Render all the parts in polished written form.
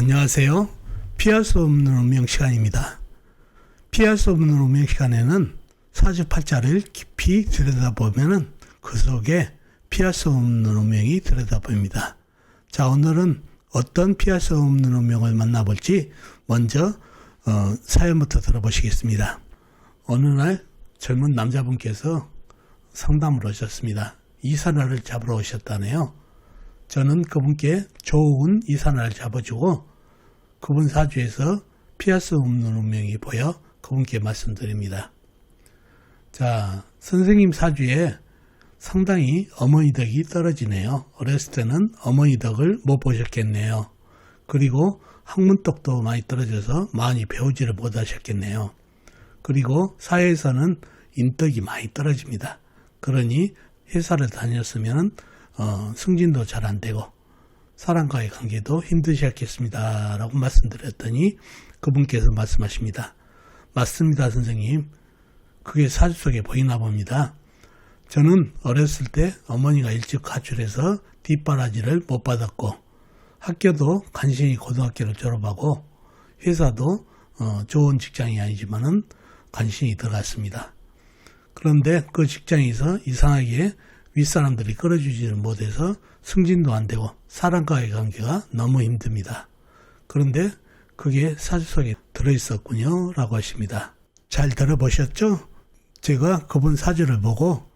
안녕하세요. 피할 수 없는 운명 시간입니다. 피할 수 없는 운명 시간에는 사주팔자를 깊이 들여다보면 그 속에 피할 수 없는 운명이 들여다보입니다. 자, 오늘은 어떤 피할 수 없는 운명을 만나볼지 먼저 사연부터 들어보시겠습니다. 어느 날 젊은 남자분께서 상담을 오셨습니다. 이사날을 잡으러 오셨다네요. 저는 그분께 좋은 이사날을 잡아주고 그분 사주에서 피할 수 없는 운명이 보여 그분께 말씀드립니다. 자, 선생님 사주에 상당히 어머니 덕이 떨어지네요. 어렸을 때는 어머니 덕을 못 보셨겠네요. 그리고 학문덕도 많이 떨어져서 많이 배우지를 못하셨겠네요. 그리고 사회에서는 인덕이 많이 떨어집니다. 그러니 회사를 다녔으면 승진도 잘 안 되고 사람과의 관계도 힘드셨겠습니다 라고 말씀드렸더니 그분께서 말씀하십니다. 맞습니다, 선생님. 그게 사주 속에 보이나 봅니다. 저는 어렸을 때 어머니가 일찍 가출해서 뒷바라지를 못 받았고 학교도 간신히 고등학교를 졸업하고 회사도 좋은 직장이 아니지만은 간신히 들어갔습니다. 그런데 그 직장에서 이상하게 윗사람들이 끌어주지를 못해서 승진도 안 되고 사람과의 관계가 너무 힘듭니다. 그런데 그게 사주 속에 들어있었군요 라고 하십니다. 잘 들어보셨죠? 제가 그분 사주를 보고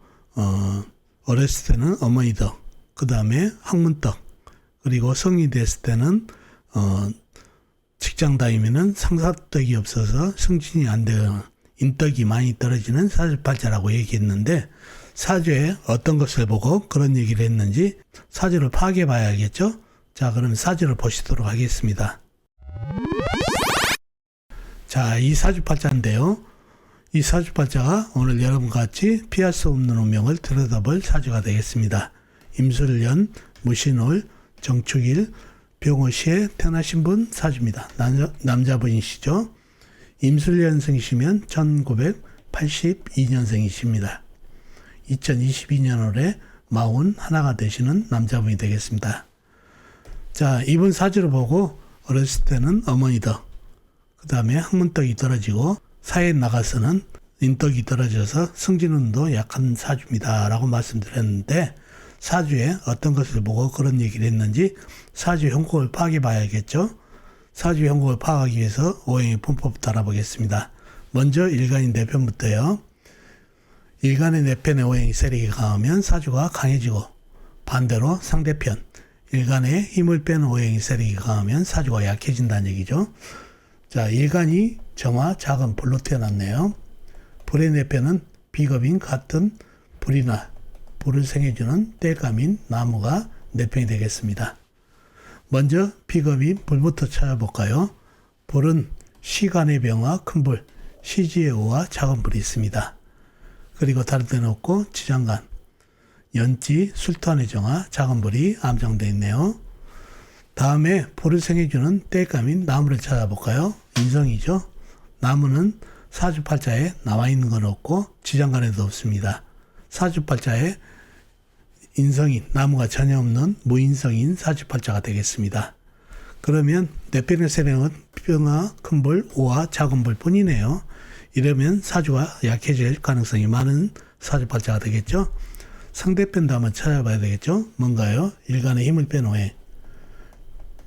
어렸을 때는 어머니 덕, 그 다음에 학문덕, 그리고 성인이 됐을 때는 직장 다니면은 상사덕이 없어서 승진이 안 되고 인덕이 많이 떨어지는 사주팔자라고 얘기했는데 사주에 어떤 것을 보고 그런 얘기를 했는지 사주를 파악해 봐야겠죠? 자, 그럼 사주를 보시도록 하겠습니다. 자, 이 사주팔자인데요. 이 사주팔자가 오늘 여러분과 같이 피할 수 없는 운명을 들여다볼 사주가 되겠습니다. 임술년, 무신월, 정축일, 병호시에 태어나신 분 사주입니다. 남자분이시죠. 임술년생이시면 1982년생이십니다. 2022년월에 41가 되시는 남자분이 되겠습니다. 자, 이분 사주를 보고 어렸을 때는 어머니 덕, 그 다음에 학문덕이 떨어지고 사회에 나가서는 인덕이 떨어져서 승진운도 약한 사주입니다 라고 말씀드렸는데 사주에 어떤 것을 보고 그런 얘기를 했는지 사주 형국을 파악해 봐야겠죠. 사주 형국을 파악하기 위해서 오행의 분법부터 알아보겠습니다. 먼저 일간인 내편부터요. 일간의 내편의 오행이 세력이 강하면 사주가 강해지고 반대로 상대편 일간의 힘을 빼는 오행이 세력이 강하면 사주가 약해진다는 얘기죠. 자, 일간이 정화 작은 불로 태어났네요. 불의 내편은 비겁인 같은 불이나 불을 생해주는 땔감인 나무가 내편이 되겠습니다. 먼저 비겁인 불부터 찾아볼까요? 불은 시간의 병화 큰 불, 시지의 오와 작은 불이 있습니다. 그리고 다른 데는 없고 지장간, 연지, 술토안의 정화, 작은 불이 암정되어 있네요. 다음에 불을 생해주는 땔감인 나무를 찾아볼까요? 인성이죠. 나무는 사주팔자에 나와 있는 건 없고 지장간에도 없습니다. 사주팔자에 인성인, 나무가 전혀 없는 무인성인 사주팔자가 되겠습니다. 그러면 내편의 세력은 병화, 큰불, 오와 작은 불 뿐이네요. 이러면 사주가 약해질 가능성이 많은 사주팔자가 되겠죠. 상대편도 한번 찾아봐야 되겠죠. 뭔가요? 일간의 힘을 뺀 오행.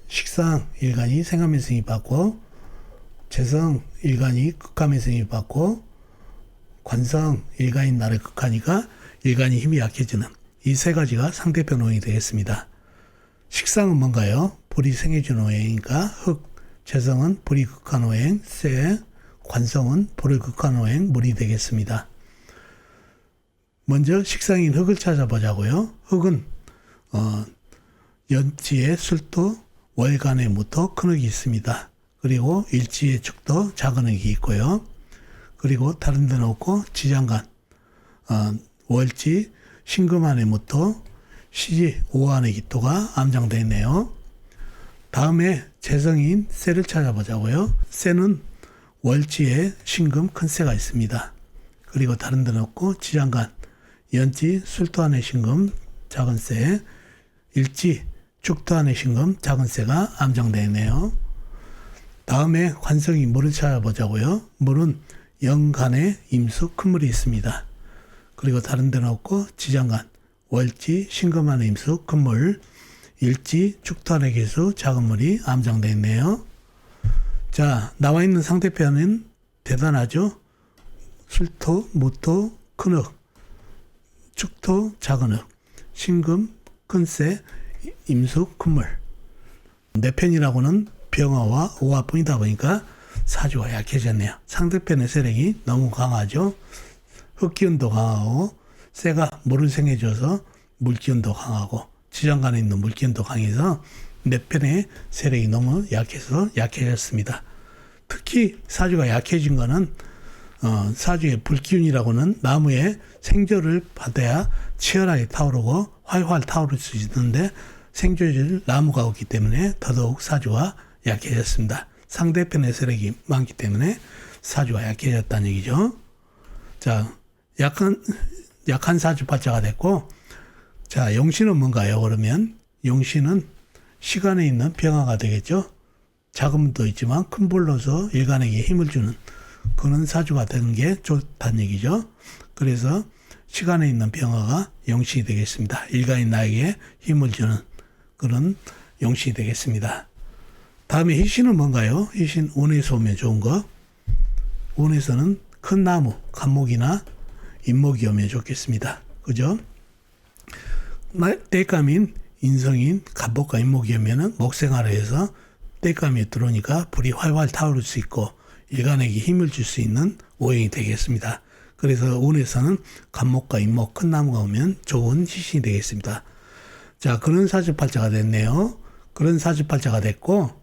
식상 일간이 생암의 승이 받고 재성 일간이 극함의 승이 받고 관성 일간인 나를 극하니까 일간이 힘이 약해지는 이 세 가지가 상대편 오행이 되겠습니다. 식상은 뭔가요? 불이 생해주는 오행이니까 흑, 재성은 불이 극한 오행, 쇠, 관성은 불을 극한 오행, 물이 되겠습니다. 먼저 식상인 흑을 찾아보자고요. 흑은 연지의 술도 월간의 무토 큰 흑이 있습니다. 그리고 일지의 축도 작은 흑이 있고요. 그리고 다른 데는 없고 지장간, 월지, 신금안의 무토, 시지, 오한의 기토가 암장되어 있네요. 다음에 재성인 쇠를 찾아보자고요. 쇠는 월지에 신금 큰 쇠가 있습니다. 그리고 다른 데는 없고 지장간, 연지, 술토안의 신금 작은 쇠, 일지, 축토안의 신금 작은 쇠가 암장되어 있네요. 다음에 관성이 물을 찾아보자고요. 물은 영간에 임수 큰 물이 있습니다. 그리고 다른 데는 없고 지장간, 월지, 신금안에 임수 큰 물, 일지, 축토안의 개수 작은 물이 암장되어 있네요. 자, 나와 있는 상대편은 대단하죠. 술토, 무토, 큰흙, 축토, 작은 흙, 신금, 큰새, 임수, 큰물. 내 편이라고는 병화와 오화뿐이다 보니까 사주가 약해졌네요. 상대편의 세력이 너무 강하죠. 흙기운도 강하고 쇠가 물을 생해줘서 물기운도 강하고 지장간에 있는 물기운도 강해서 내 편의 세력이 너무 약해서 약해졌습니다. 특히 사주가 약해진 거는 사주의 불기운이라고는 나무에 생조를 받아야 치열하게 타오르고 활활 타오를 수 있는데 생조를 나무가 없기 때문에 더더욱 사주가 약해졌습니다. 상대편의 세력이 많기 때문에 사주가 약해졌다는 얘기죠. 자, 약한 사주팔자가 됐고, 자, 용신은 뭔가요? 그러면 용신은 시간에 있는 병화가 되겠죠. 작은 물도 있지만 큰 불로서 일간에게 힘을 주는 그런 사주가 되는 게 좋다는 얘기죠. 그래서 시간에 있는 병화가 용신이 되겠습니다. 일간인 나에게 힘을 주는 그런 용신이 되겠습니다. 다음에 희신은 뭔가요? 희신 운에서 오면 좋은 거. 운에서는 큰 나무, 간목이나 인목이 오면 좋겠습니다. 그죠? 땔감인 인성인 간목과 인목이 오면은 목생활을 해서 땔감이 들어오니까 불이 활활 타오를 수 있고 일간에게 힘을 줄 수 있는 오행이 되겠습니다. 그래서 운에서는 간목과 인목, 큰 나무가 오면 좋은 희신이 되겠습니다. 자, 그런 사주팔자가 됐네요. 그런 사주팔자가 됐고,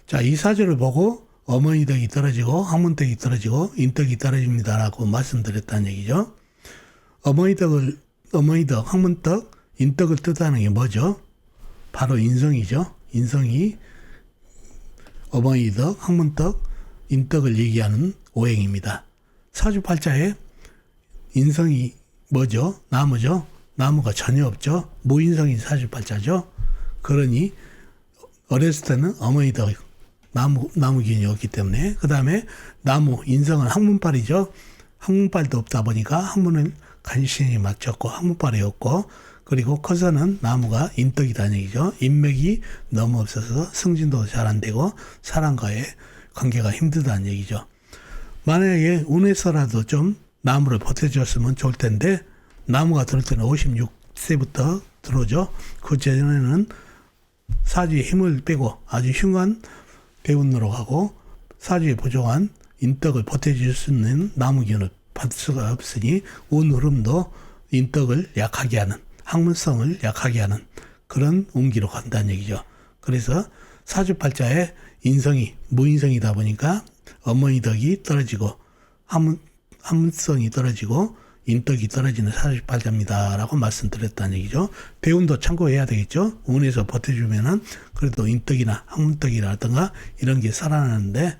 자, 이 사주를 보고 어머니 덕이 떨어지고 학문 덕이 떨어지고 인덕이 떨어집니다라고 말씀드렸다는 얘기죠. 어머니 덕, 학문 덕, 인덕을 뜻하는 게 뭐죠? 바로 인성이죠. 인성이 어머니 덕, 학문 덕, 인덕을 얘기하는 오행입니다. 사주팔자에 인성이 뭐죠? 나무죠. 나무가 전혀 없죠. 무인성인 사주팔자죠. 그러니 어렸을 때는 어머니 덕 나무 기운이 없기 때문에 그 다음에 나무 인성은 학문빨이죠. 학문빨도 없다 보니까 학문을 간신히 맞췄고 학문빨이 없고 그리고 커서는 나무가 인덕이라는 얘기죠. 인맥이 너무 없어서 승진도 잘 안 되고 사람과의 관계가 힘들다는 얘기죠. 만약에 운에서라도 좀 나무를 버텨줬으면 좋을 텐데 나무가 들어올 때는 56세부터 들어오죠. 그 전에는 사주의 힘을 빼고 아주 흉한 대운으로 가고 사주에 부족한 인덕을 버텨줄 수 있는 나무 기운을 받을 수가 없으니 운 흐름도 인덕을 약하게 하는 학문성을 약하게 하는 그런 운기로 간다는 얘기죠. 그래서 사주팔자에 인성이 무인성이다 보니까 어머니 덕이 떨어지고 학문성이 떨어지고 인덕이 떨어지는 사주팔자입니다 라고 말씀드렸다는 얘기죠. 대운도 참고해야 되겠죠. 운에서 버텨주면은 그래도 인덕이나 학문덕이라든가 이런 게 살아나는데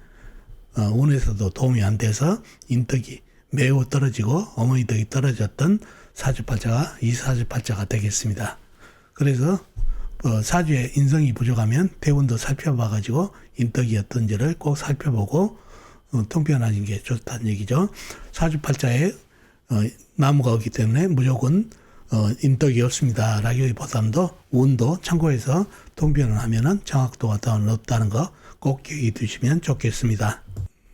운에서도 도움이 안 돼서 인덕이 매우 떨어지고 어머니 덕이 떨어졌던 사주팔자가 이 사주팔자가 되겠습니다. 그래서 사주에 인성이 부족하면 대운도 살펴봐가지고 인덕이 어떤지를 꼭 살펴보고 통편하는 게 좋다는 얘기죠. 사주팔자에 나무가 없기 때문에 무조건 인덕이 없습니다 라기보다도 운도 참고해서 통편을 하면은 정확도가 더 높다는 거 꼭 기억해 두시면 좋겠습니다.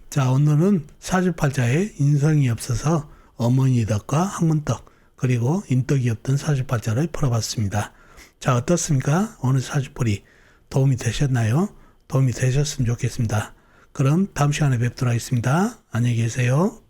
자, 오늘은 사주팔자에 인성이 없어서 어머니 덕과 학문덕 그리고 인덕이 없던 사주팔자를 풀어봤습니다. 자, 어떻습니까? 오늘 사주풀이 도움이 되셨나요? 도움이 되셨으면 좋겠습니다. 그럼 다음 시간에 뵙도록 하겠습니다. 안녕히 계세요.